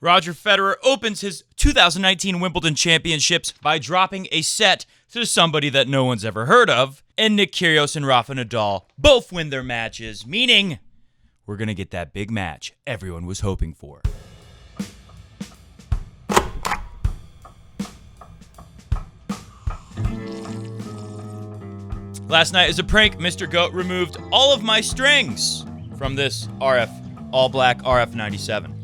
Roger Federer opens his 2019 Wimbledon championships by dropping a set to somebody that no one's ever heard of. And Nick Kyrgios and Rafa Nadal both win their matches, meaning we're going to get that big match everyone was hoping for. Last night, as a prank, Mr. Goat removed all of my strings from this all black RF97.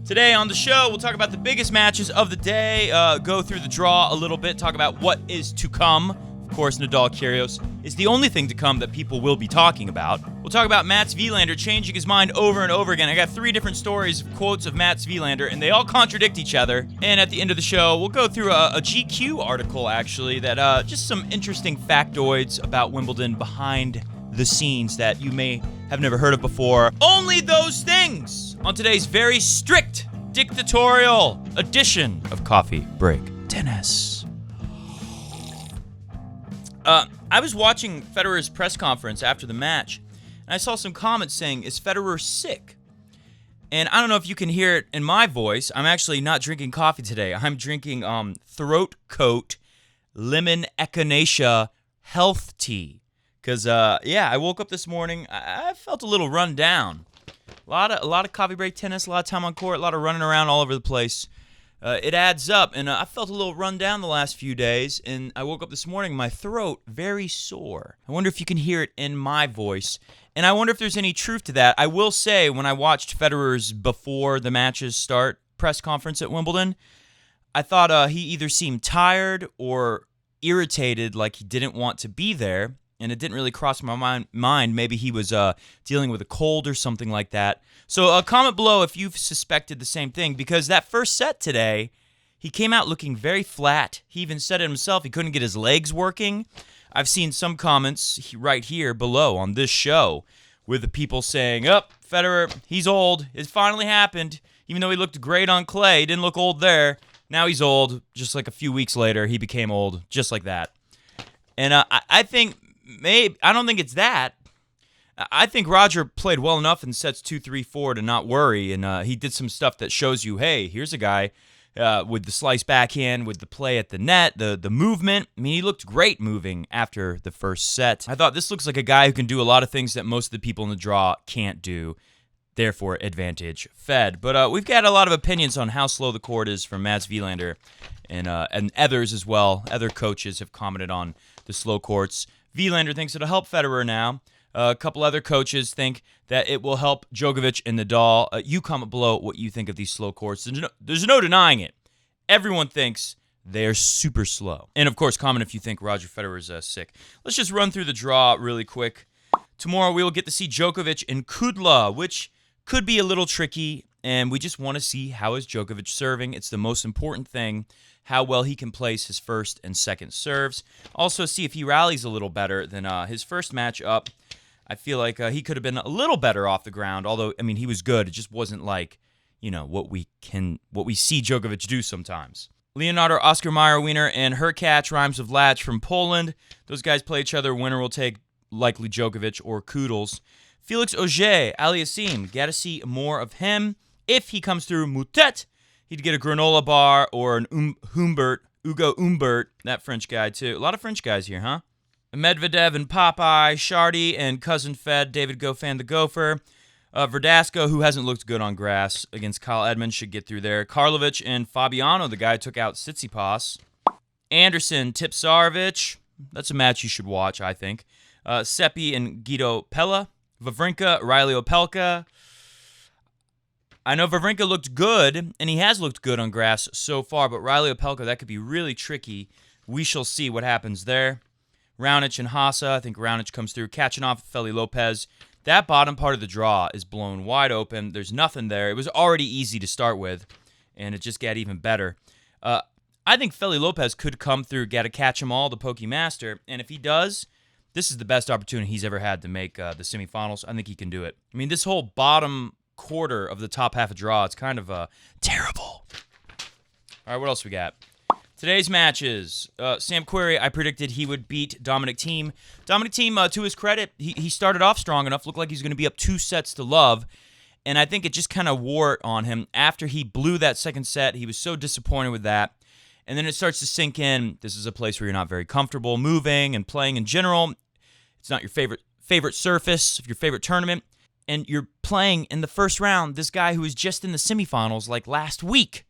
Today on the show, we'll talk about the biggest matches of the day, go through the draw a little bit, talk about what is to come. Of course, Nadal Kyrgios is the only thing to come that people will be talking about. We'll talk about Mats Wilander changing his mind over and over again. I got 3 different stories, quotes of Mats Wilander, and they all contradict each other. And at the end of the show, we'll go through a GQ article, actually, that just some interesting factoids about Wimbledon behind the scenes that you may have never heard of before. Only those things on today's very strict dictatorial edition of Coffee Break Tennis. I was watching Federer's press conference after the match, and I saw some comments saying, "Is Federer sick?" And I don't know if you can hear it in my voice. I'm actually not drinking coffee today. I'm drinking Throat Coat Lemon Echinacea Health Tea. Because, I woke up this morning, I felt a little run down. A lot of coffee break tennis, a lot of time on court, a lot of running around all over the place. It adds up, and I felt a little run down the last few days, and I woke up this morning, my throat very sore. I wonder if you can hear it in my voice, and I wonder if there's any truth to that. I will say, when I watched Federer's before the matches start press conference at Wimbledon, I thought he either seemed tired or irritated, like he didn't want to be there. And it didn't really cross my mind. Maybe he was dealing with a cold or something like that. So comment below if you've suspected the same thing, because that first set today, he came out looking very flat. He even said it himself. He couldn't get his legs working. I've seen some comments right here below on this show with the people saying, Federer, he's old. It finally happened. Even though he looked great on clay, he didn't look old there. Now he's old. Just like a few weeks later, he became old just like that. And I think... I don't think it's that. I think Roger played well enough in sets 2, 3, 4 to not worry, and he did some stuff that shows you, hey, here's a guy with the slice backhand, with the play at the net, the movement. I mean, he looked great moving after the first set. I thought this looks like a guy who can do a lot of things that most of the people in the draw can't do. Therefore, advantage Fed. But we've got a lot of opinions on how slow the court is from Mats Wilander and others as well. Other coaches have commented on the slow courts. Wilander thinks it'll help Federer now. A couple other coaches think that it will help Djokovic and Nadal. You comment below what you think of these slow courts. There's no denying it. Everyone thinks they're super slow. And, of course, comment if you think Roger Federer is sick. Let's just run through the draw really quick. Tomorrow we will get to see Djokovic and Kudla, which could be a little tricky, and we just want to see how is Djokovic serving. It's the most important thing, how well he can place his first and second serves. Also, see if he rallies a little better than his first match up. I feel like he could have been a little better off the ground, although, I mean, he was good. It just wasn't like, what we see Djokovic do sometimes. Leonardo Oscar Mayer Wiener and Hurkacz Rhymes of Latch from Poland. Those guys play each other. Winner will take likely Djokovic or Kudels. Felix Auger Aliassime. Got to see more of him. If he comes through Moutet, he'd get a granola bar or an Ugo Humbert, that French guy too. A lot of French guys here, huh? Medvedev and Popeye, Shardy and Cousin Fed, David Goffin the Gopher. Verdasco, who hasn't looked good on grass against Kyle Edmonds, should get through there. Karlovic and Fabiano, the guy who took out Tsitsipas. Anderson, Tipsarevic. That's a match you should watch, I think. Seppi and Guido Pella. Wawrinka, Riley Opelka. I know Wawrinka looked good, and he has looked good on grass so far, but Riley Opelka, that could be really tricky. We shall see what happens there. Raonic and Hassa, I think Raonic comes through. Kachanov, Feli Lopez. That bottom part of the draw is blown wide open. There's nothing there. It was already easy to start with, and it just got even better. I think Feli Lopez could come through, get a catch 'em all, the Poké Master, and if he does, this is the best opportunity he's ever had to make the semifinals. I think he can do it. I mean, this whole bottom quarter of the top half of draw, it's kind of terrible. All right, what else we got? Today's matches. Sam Querrey, I predicted he would beat Dominic Thiem. Dominic Thiem, to his credit, he started off strong enough, looked like he's going to be up 2 sets to love, And I think it just kind of wore on him. After he blew that second set, he was so disappointed with that. And then it starts to sink in. This is a place where you're not very comfortable moving and playing in general. It's not your favorite surface of your favorite tournament. And you're playing in the first round this guy who was just in the semifinals like last week,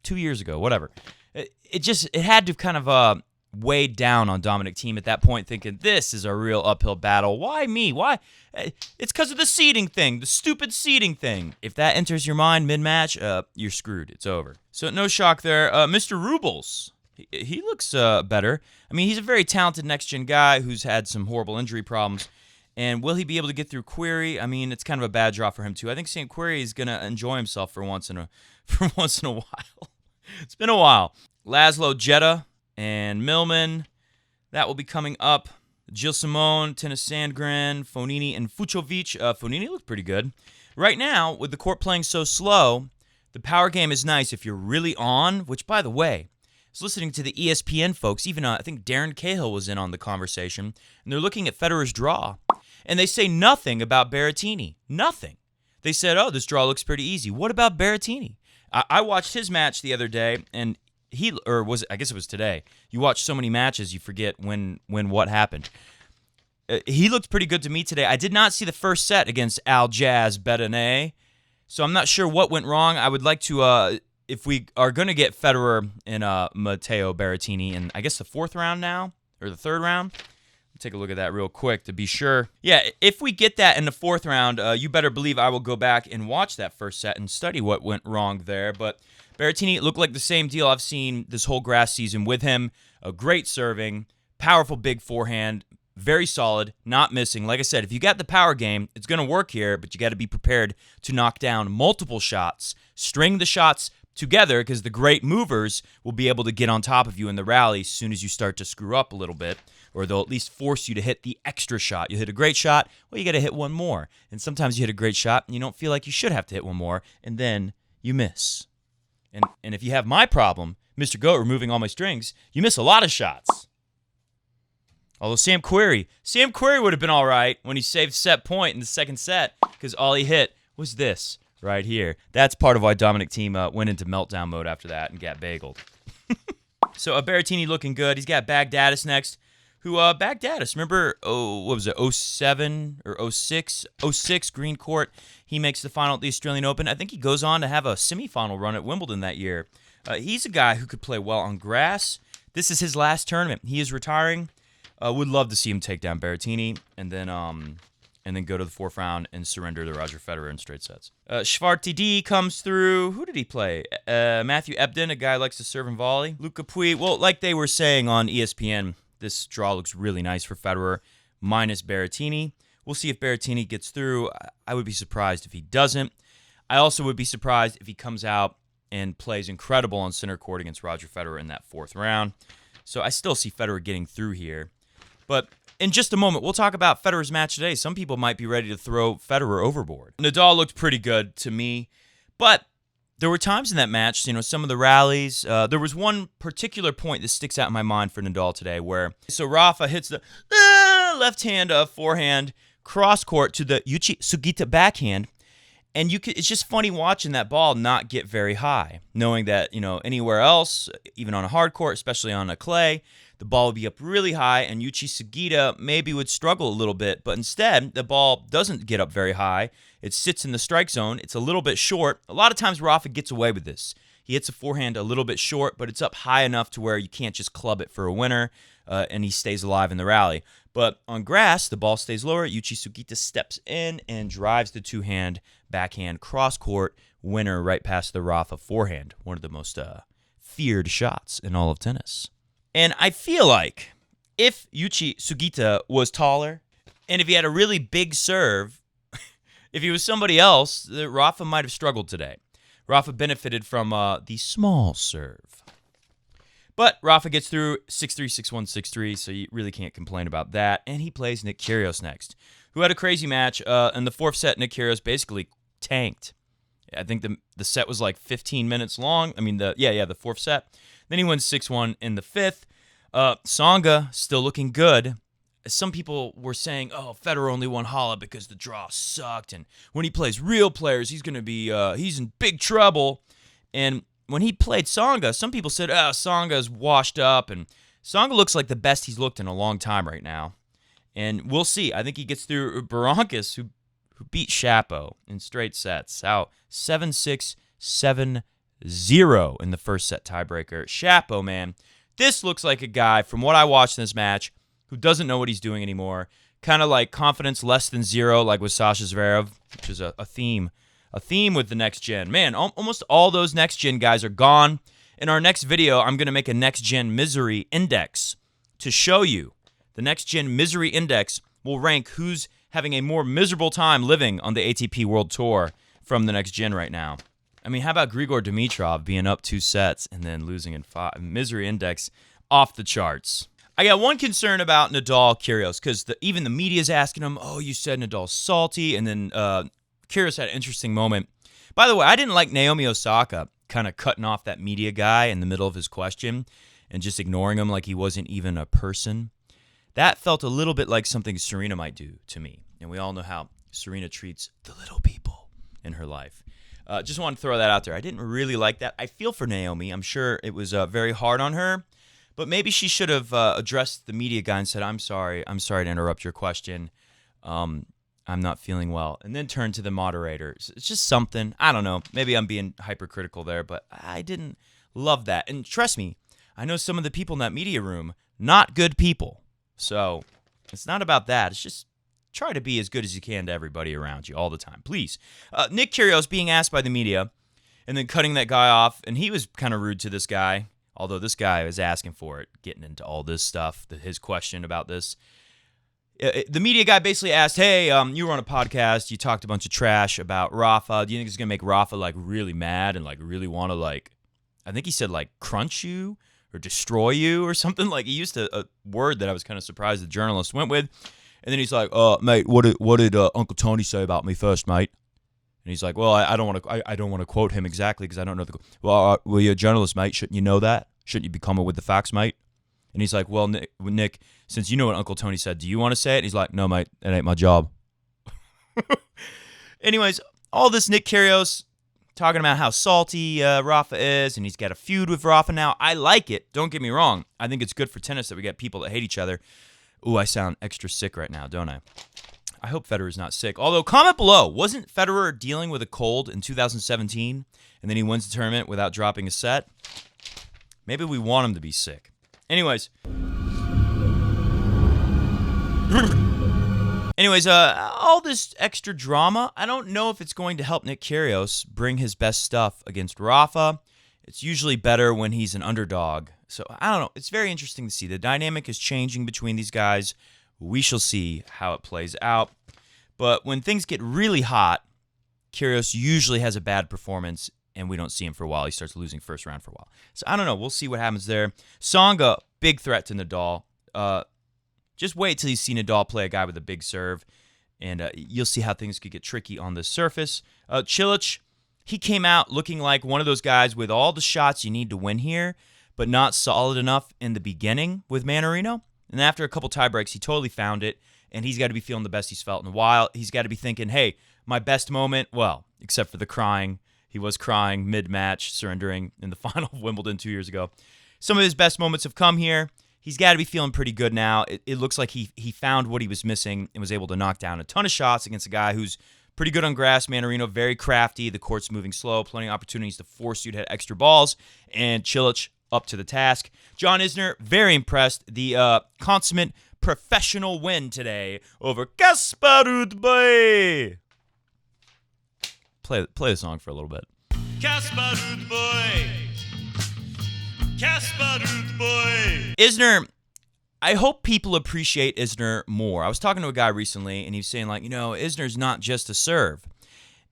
2 years ago, whatever. It had to kind of weigh down on Dominic Thiem at that point, thinking this is a real uphill battle. Why me? Why? It's because of the seeding thing, the stupid seeding thing. If that enters your mind mid-match, you're screwed. It's over. So no shock there. Mr. Rubles, he looks better. I mean, he's a very talented next-gen guy who's had some horrible injury problems. And will he be able to get through Query? I mean, it's kind of a bad draw for him too. I think St. Query is going to enjoy himself for once in a while. It's been a while. Laszlo Jetta and Millman, that will be coming up. Gilles Simon, Tennis Sandgren, Fonini, and Fucsovics. Fonini looked pretty good. Right now, with the court playing so slow, the power game is nice if you're really on, which, by the way, I was listening to the ESPN folks, even I think Darren Cahill was in on the conversation, and they're looking at Federer's draw, and they say nothing about Berrettini. Nothing. They said, oh, this draw looks pretty easy. What about Berrettini? I watched his match the other day, and I guess it was today. You watch so many matches, you forget when what happened. He looked pretty good to me today. I did not see the first set against Aljaz Bedene, so I'm not sure what went wrong. I would like to, if we are going to get Federer and Matteo Berrettini in, I guess, the fourth round now, or the third round. Take a look at that real quick to be sure. Yeah, if we get that in the fourth round, you better believe I will go back and watch that first set and study what went wrong there. But Berrettini looked like the same deal I've seen this whole grass season with him. A great serving, powerful big forehand, very solid, not missing. Like I said, if you got the power game, it's going to work here, but you got to be prepared to knock down multiple shots, string the shots together, because the great movers will be able to get on top of you in the rally as soon as you start to screw up a little bit, or they'll at least force you to hit the extra shot. You hit a great shot, well, you got to hit one more. And sometimes you hit a great shot, and you don't feel like you should have to hit one more, and then you miss. And if you have my problem, Mr. Goat removing all my strings, you miss a lot of shots. Although Sam Querrey would have been all right when he saved set point in the second set, because all he hit was this right here. That's part of why Dominic Thiem went into meltdown mode after that and got bageled. So Berrettini looking good. He's got Bagdatis next. Bagdatis, remember, what was it, 07 or 06? 06 Green Court. He makes the final at the Australian Open. I think he goes on to have a semifinal run at Wimbledon that year. He's a guy who could play well on grass. This is his last tournament. He is retiring. Would love to see him take down Berrettini and then go to the fourth round and surrender to Roger Federer in straight sets. Schwartz comes through. Who did he play? Matthew Ebden, a guy who likes to serve and volley. Luca Puig. Well, like they were saying on ESPN, this draw looks really nice for Federer, minus Berrettini. We'll see if Berrettini gets through. I would be surprised if he doesn't. I also would be surprised if he comes out and plays incredible on center court against Roger Federer in that fourth round. So I still see Federer getting through here. But in just a moment, we'll talk about Federer's match today. Some people might be ready to throw Federer overboard. Nadal looked pretty good to me, but there were times in that match, some of the rallies. There was one particular point that sticks out in my mind for Nadal today where, Rafa hits the left hand forehand cross court to the Yuichi Sugita backhand, and it's just funny watching that ball not get very high, knowing that, anywhere else, even on a hard court, especially on a clay, the ball would be up really high, and Yuichi Sugita maybe would struggle a little bit, but instead, the ball doesn't get up very high. It sits in the strike zone. It's a little bit short. A lot of times, Rafa gets away with this. He hits a forehand a little bit short, but it's up high enough to where you can't just club it for a winner, and he stays alive in the rally. But on grass, the ball stays lower. Yuichi Sugita steps in and drives the two-hand backhand cross-court winner right past the Rafa forehand, one of the most feared shots in all of tennis. And I feel like if Yuichi Sugita was taller, and if he had a really big serve, if he was somebody else, Rafa might have struggled today. Rafa benefited from the small serve. But Rafa gets through 6-3, 6-1, 6-3, so you really can't complain about that. And he plays Nick Kyrgios next, who had a crazy match. In the fourth set, Nick Kyrgios basically tanked. I think the set was like 15 minutes long. I mean, the fourth set. Then he wins 6-1 in the fifth. Tsonga still looking good. some people were saying, oh, Federer only won Hala because the draw sucked, and when he plays real players, he's going to be he's in big trouble. And when he played Tsonga, some people said, oh, Tsonga's washed up, and Tsonga looks like the best he's looked in a long time right now. And we'll see. I think he gets through Berankis, who beat Shapo in straight sets, out 7-6, 7-0 in the first set tiebreaker. Shapo, man, this looks like a guy, from what I watched in this match, who doesn't know what he's doing anymore. Kind of like confidence less than zero, like with Sasha Zverev, which is a theme with the next gen. Man, almost all those next gen guys are gone. In our next video, I'm going to make a next gen misery index to show you. The next gen misery index will rank who's having a more miserable time living on the ATP World Tour from the next gen right now. I mean, how about Grigor Dimitrov being up 2 sets and then losing in 5? Misery index off the charts. I got one concern about Nadal Kyrgios, because even the media's asking him, oh, you said Nadal's salty, and then Kyrgios had an interesting moment. By the way, I didn't like Naomi Osaka kind of cutting off that media guy in the middle of his question and just ignoring him like he wasn't even a person. That felt a little bit like something Serena might do to me, and we all know how Serena treats the little people in her life. Just wanted to throw that out there. I didn't really like that. I feel for Naomi. I'm sure it was very hard on her. But maybe she should have addressed the media guy and said, I'm sorry to interrupt your question. I'm not feeling well. And then turn to the moderators. It's just something. I don't know. Maybe I'm being hypercritical there, but I didn't love that. And trust me, I know some of the people in that media room, not good people. So it's not about that. It's just try to be as good as you can to everybody around you all the time. Please. Nick Kyrgios being asked by the media and then cutting that guy off. And he was kind of rude to this guy. Although this guy was asking for it, getting into all this stuff, his question about this. The media guy basically asked, hey, you were on a podcast, you talked a bunch of trash about Rafa. Do you think it's going to make Rafa, like, really mad and, like, really want to, like, I think he said, like, crunch you or destroy you or something? Like, he used a word that I was kind of surprised the journalist went with. And then he's like, mate, what did Uncle Tony say about me first, mate? And he's like, well, I don't want to quote him exactly because I don't know the. Well, you're a journalist, mate. Shouldn't you know that? Shouldn't you be coming with the facts, mate? And he's like, well, Nick, since you know what Uncle Tony said, do you want to say it? And he's like, no, mate, that ain't my job. Anyways, all this Nick Kyrgios talking about how salty Rafa is, and he's got a feud with Rafa now. I like it. Don't get me wrong. I think it's good for tennis that we get people that hate each other. Ooh, I sound extra sick right now, don't I? I hope Federer's not sick. Although, comment below, wasn't Federer dealing with a cold in 2017, and then he wins the tournament without dropping a set? Maybe we want him to be sick. Anyways, all this extra drama, I don't know if it's going to help Nick Kyrgios bring his best stuff against Rafa. It's usually better when he's an underdog. So, I don't know. It's very interesting to see. The dynamic is changing between these guys. We shall see how it plays out. But when things get really hot, Kyrgios usually has a bad performance, and we don't see him for a while. He starts losing first round for a while. So I don't know. We'll see what happens there. Tsonga, big threat to Nadal. Just wait till you see Nadal play a guy with a big serve, and you'll see how things could get tricky on the surface. Cilic, he came out looking like one of those guys with all the shots you need to win here, but not solid enough in the beginning with Mannarino. And after a couple tie breaks, he totally found it, and he's got to be feeling the best he's felt in a while. He's got to be thinking, hey, my best moment, well, except for the crying. He was crying mid-match, surrendering in the final of Wimbledon 2 years ago. Some of his best moments have come here. He's got to be feeling pretty good now. It looks like he found what he was missing and was able to knock down a ton of shots against a guy who's pretty good on grass. Mannarino, very crafty. The court's moving slow. Plenty of opportunities to force you to hit extra balls. And Cilic up to the task. John Isner, very impressed. The consummate professional win today over Kasper Ruud. Play the song for a little bit. Kasper Ruud. Kasper Ruud. Isner, I hope people appreciate Isner more. I was talking to a guy recently, and he was saying, like, Isner's not just a serve.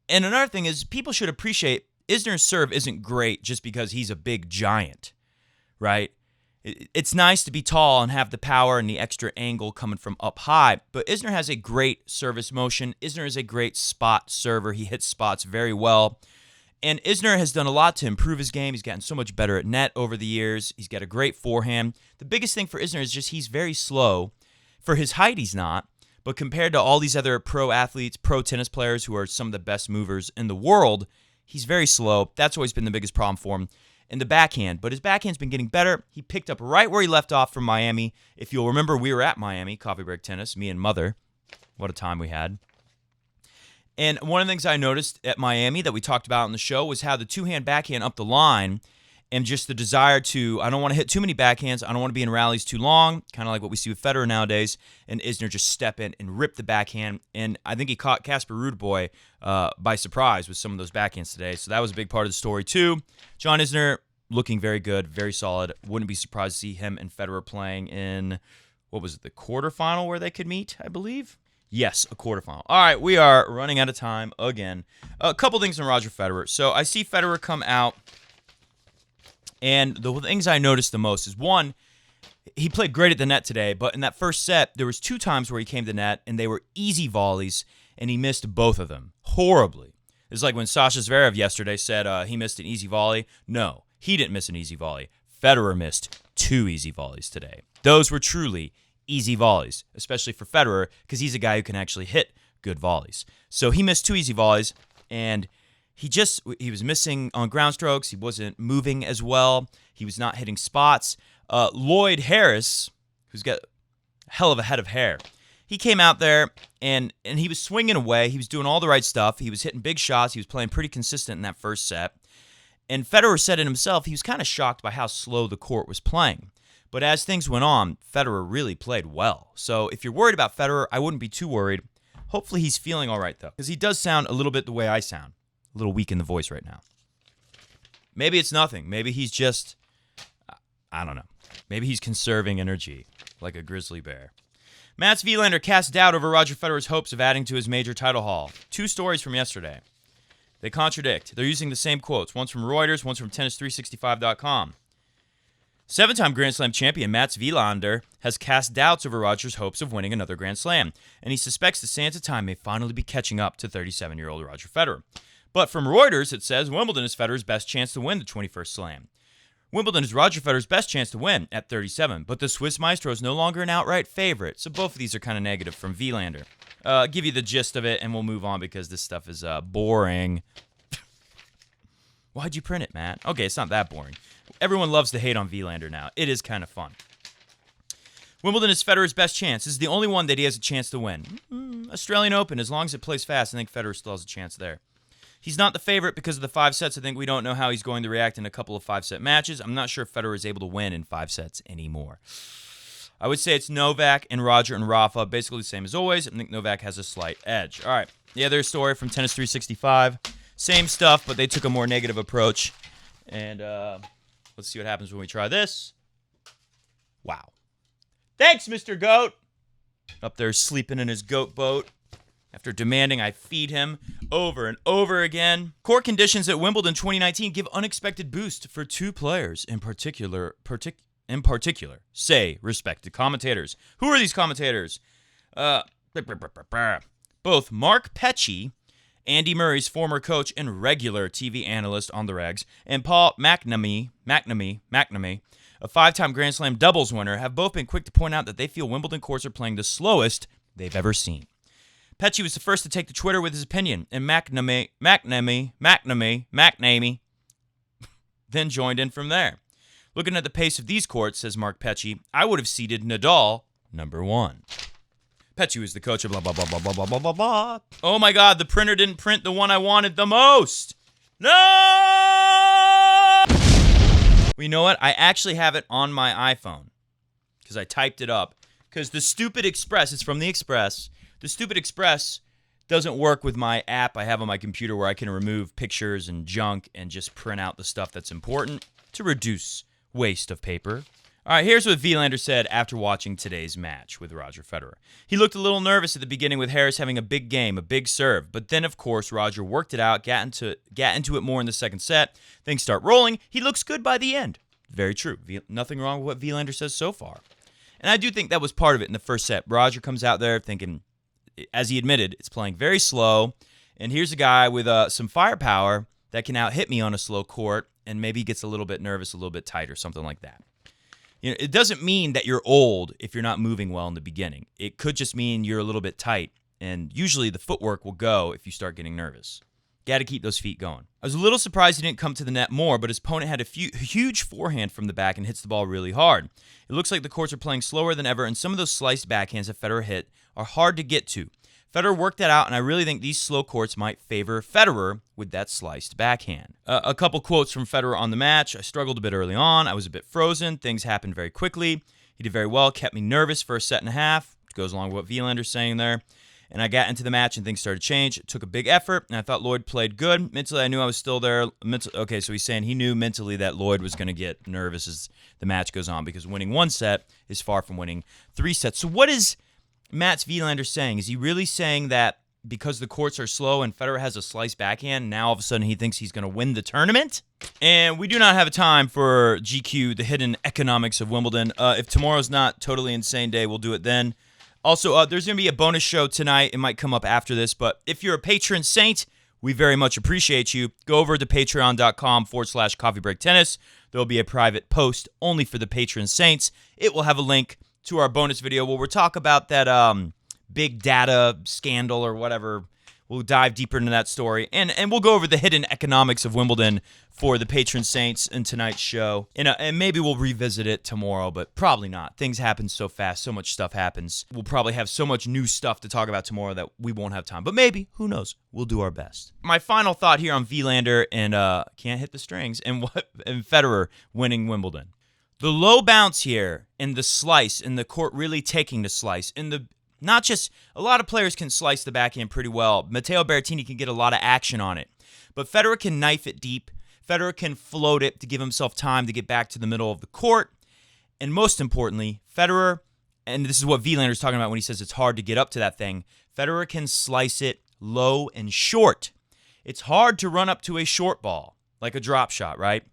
And another thing is, people should appreciate Isner's serve isn't great just because he's a big giant, right? It's nice to be tall and have the power and the extra angle coming from up high, but Isner has a great service motion. Isner is a great spot server. He hits spots very well. And Isner has done a lot to improve his game. He's gotten so much better at net over the years. He's got a great forehand. The biggest thing for Isner is just he's very slow. For his height, he's not. But compared to all these other pro athletes, pro tennis players who are some of the best movers in the world, he's very slow. That's always been the biggest problem for him. In the backhand, but his backhand's been getting better. He picked up right where he left off from Miami. If you'll remember, we were at Miami, Coffee Break Tennis, me and Mother. What a time we had. And one of the things I noticed at Miami that we talked about on the show was how the two-hand backhand up the line and just the desire to, I don't want to hit too many backhands. I don't want to be in rallies too long, kind of like what we see with Federer nowadays. And Isner just step in and rip the backhand. And I think he caught Casper Ruud by surprise with some of those backhands today. So that was a big part of the story too. John Isner looking very good, very solid. Wouldn't be surprised to see him and Federer playing in, what was it, the quarterfinal where they could meet, I believe? Yes, a quarterfinal. All right, we are running out of time again. A couple things on Roger Federer. So I see Federer come out, and the things I noticed the most is, one, he played great at the net today, but in that first set, there was 2 times where he came to net, and they were easy volleys, and he missed both of them horribly. It's like when Sasha Zverev yesterday said he missed an easy volley. No, he didn't miss an easy volley. Federer missed 2 easy volleys today. Those were truly easy volleys, especially for Federer, because he's a guy who can actually hit good volleys. So he missed 2 easy volleys, and he was missing on ground strokes. He wasn't moving as well. He was not hitting spots. Lloyd Harris, who's got a hell of a head of hair, he came out there, and he was swinging away. He was doing all the right stuff. He was hitting big shots. He was playing pretty consistent in that first set. And Federer said it himself, he was kind of shocked by how slow the court was playing. But as things went on, Federer really played well. So if you're worried about Federer, I wouldn't be too worried. Hopefully he's feeling all right, though, because he does sound a little bit the way I sound. A little weak in the voice right now. Maybe it's nothing. Maybe he's just, I don't know. Maybe he's conserving energy like a grizzly bear. Mats Wilander cast doubt over Roger Federer's hopes of adding to his major title haul. 2 stories from yesterday. They contradict. They're using the same quotes. One's from Reuters, one's from Tennis365.com. 7-time Grand Slam champion Mats Wilander has cast doubts over Roger's hopes of winning another Grand Slam, and he suspects the sands of time may finally be catching up to 37-year-old Roger Federer. But from Reuters, it says Wimbledon is Federer's best chance to win the 21st Slam. Wimbledon is Roger Federer's best chance to win at 37, but the Swiss Maestro is no longer an outright favorite, so both of these are kind of negative from Wilander. Give you the gist of it, and we'll move on because this stuff is boring. Why'd you print it, Matt? Okay, it's not that boring. Everyone loves to hate on Wilander now. It is kind of fun. Wimbledon is Federer's best chance. This is the only one that he has a chance to win. Australian Open, as long as it plays fast, I think Federer still has a chance there. He's not the favorite because of the 5 sets. I think we don't know how he's going to react in a couple of 5-set matches. I'm not sure if Federer is able to win in 5 sets anymore. I would say it's Novak and Roger and Rafa, basically the same as always. I think Novak has a slight edge. All right, the other story from Tennis 365. Same stuff, but they took a more negative approach. And let's see what happens when we try this. Wow. Thanks, Mr. Goat. Up there sleeping in his goat boat after demanding I feed him over and over again. Court conditions at Wimbledon 2019 give unexpected boost for 2 players in particular, say respected commentators. Who are these commentators? Both Mark Pecci, Andy Murray's former coach and regular TV analyst on the regs, and Paul McNamee, a 5-time Grand Slam doubles winner, have both been quick to point out that they feel Wimbledon courts are playing the slowest they've ever seen. Pecci was the first to take to Twitter with his opinion, and McNamee then joined in from there. Looking at the pace of these courts, says Mark Pecci, I would have seeded Nadal number 1. Pecci was the coach of blah, blah, blah, blah, blah, blah, blah, blah, blah. Oh my God, the printer didn't print the one I wanted the most. No! Well, you know what? I actually have it on my iPhone because I typed it up. Because the stupid Express, it's from the Express. The stupid Express doesn't work with my app I have on my computer where I can remove pictures and junk and just print out the stuff that's important to reduce waste of paper. All right, here's what Wilander said after watching today's match with Roger Federer. He looked a little nervous at the beginning with Harris having a big game, a big serve. But then, of course, Roger worked it out, got into it more in the second set. Things start rolling. He looks good by the end. Very true. Nothing wrong with what Wilander says so far. And I do think that was part of it in the first set. Roger comes out there thinking, as he admitted, it's playing very slow. And here's a guy with some firepower that can out-hit me on a slow court. And maybe he gets a little bit nervous, a little bit tight or something like that. It doesn't mean that you're old if you're not moving well in the beginning. It could just mean you're a little bit tight, and usually the footwork will go if you start getting nervous. Got to keep those feet going. I was a little surprised he didn't come to the net more, but his opponent had a huge forehand from the back and hits the ball really hard. It looks like the courts are playing slower than ever, and some of those sliced backhands that Federer hit are hard to get to. Federer worked that out, and I really think these slow courts might favor Federer with that sliced backhand. A couple quotes from Federer on the match. I struggled a bit early on. I was a bit frozen. Things happened very quickly. He did very well, kept me nervous for a set and a half. It goes along with what Wielander's saying there. And I got into the match, and things started to change. It took a big effort, and I thought Lloyd played good. Mentally, I knew I was still there. Okay, so he's saying he knew mentally that Lloyd was going to get nervous as the match goes on because winning one set is far from winning 3 sets. So what is Mats Wilander saying? Is he really saying that because the courts are slow and Federer has a sliced backhand, now all of a sudden he thinks he's going to win the tournament? And we do not have time for GQ, the hidden economics of Wimbledon. If tomorrow's not totally insane day, we'll do it then. Also, there's going to be a bonus show tonight. It might come up after this, but if you're a patron saint, we very much appreciate you. Go over to patreon.com/coffeebreaktennis. There'll be a private post only for the patron saints. It will have a link to our bonus video where we'll talk about that big data scandal or whatever. We'll dive deeper into that story, and we'll go over the hidden economics of Wimbledon for the patron saints in tonight's show. And maybe we'll revisit it tomorrow, but probably not. Things happen so fast. So much stuff happens. We'll probably have so much new stuff to talk about tomorrow that we won't have time. But maybe, who knows? We'll do our best. My final thought here on Wilander and can't hit the strings and Federer winning Wimbledon. The low bounce here and the slice and the court really taking the slice and the not just a lot of players can slice the backhand pretty well. Matteo Berrettini can get a lot of action on it. But Federer can knife it deep. Federer can float it to give himself time to get back to the middle of the court. And most importantly, Federer, and this is what Wielander's talking about when he says it's hard to get up to that thing, Federer can slice it low and short. It's hard to run up to a short ball, like a drop shot, right?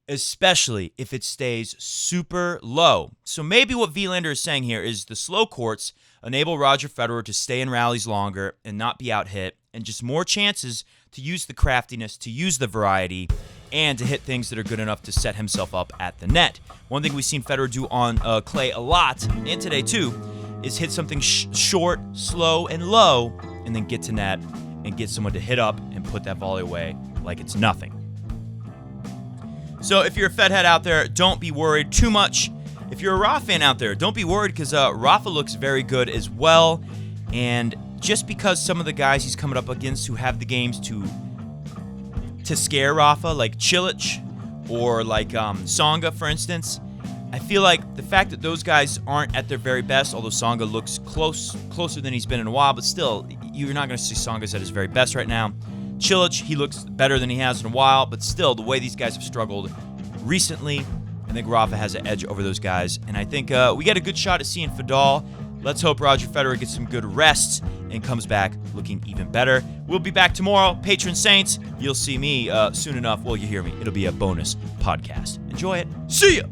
Especially if it stays super low. So maybe what Wilander is saying here is the slow courts enable Roger Federer to stay in rallies longer and not be out hit, and just more chances to use the craftiness, to use the variety, and to hit things that are good enough to set himself up at the net. One thing we've seen Federer do on clay a lot, and today too, is hit something short, slow, and low, and then get to net and get someone to hit up and put that volley away like it's nothing. So if you're a Fed head out there, don't be worried too much. If you're a Rafa fan out there, don't be worried because Rafa looks very good as well. And just because some of the guys he's coming up against who have the games to scare Rafa, like Cilic or like Tsonga, for instance, I feel like the fact that those guys aren't at their very best, although Tsonga looks closer than he's been in a while, but still, you're not going to see Tsonga's at his very best right now. Cilic, he looks better than he has in a while, but still, the way these guys have struggled recently, I think Rafa has an edge over those guys, and I think we get a good shot at seeing Fadal. Let's hope Roger Federer gets some good rest and comes back looking even better. We'll be back tomorrow. Patron Saints, you'll see me soon enough. Well, you hear me. It'll be a bonus podcast. Enjoy it. See ya!